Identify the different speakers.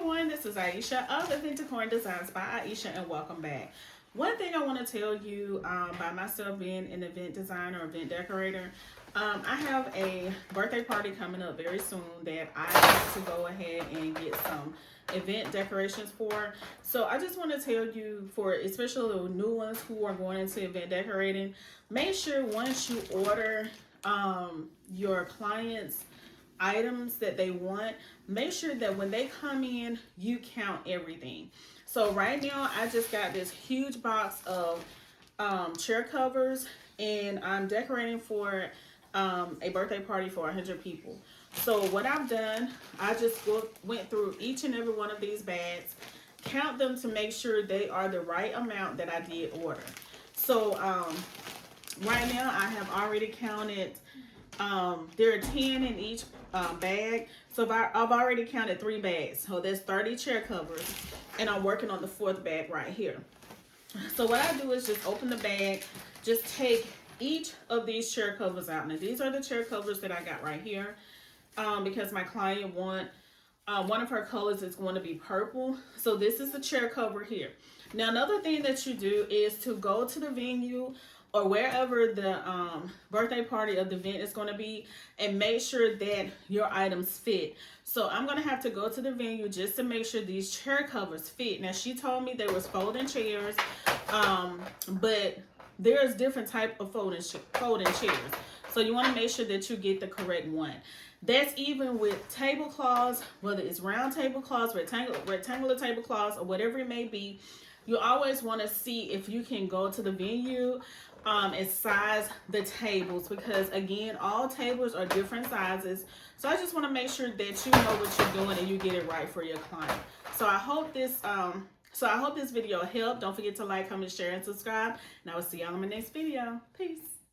Speaker 1: everyone, this is Ieasha of Event Decor and Designs by Ieasha, and welcome back. One thing I want to tell you by myself being an event designer or event decorator, I have a birthday party coming up very soon that I have to go ahead and get some event decorations for. So I just want to tell you, for especially the new ones who are going into event decorating, make sure once you order your clients items that they want, make sure that when they come in, you count everything. So right now I just got this huge box of chair covers, and I'm decorating for a birthday party for 100 people. So what I've done, I just went through each and every one of these bags, count them to make sure they are the right amount that I did order. So right now I have already counted, there are 10 in each bag. So I've already counted 3 bags. So there's 30 chair covers, and I'm working on the 4th bag right here. So what I do is just open the bag, just take each of these chair covers out. Now these are the chair covers that I got right here, because my client one of her colors is going to be purple. So this is the chair cover here. Now another thing that you do is to go to the venue or wherever the birthday party of the event is going to be, and make sure that your items fit. So I'm going to have to go to the venue just to make sure these chair covers fit. Now she told me there was folding chairs, but there's different type of folding chairs. So you want to make sure that you get the correct one. That's even with tablecloths, whether it's round tablecloths, rectangular tablecloths, or whatever it may be. You always want to see if you can go to the venue and size the tables, because again, all tables are different sizes. So I just want to make sure that you know what you're doing and you get it right for your client. So I hope this video helped. Don't forget to like, comment, share, and subscribe. And I will see y'all in my next video. Peace.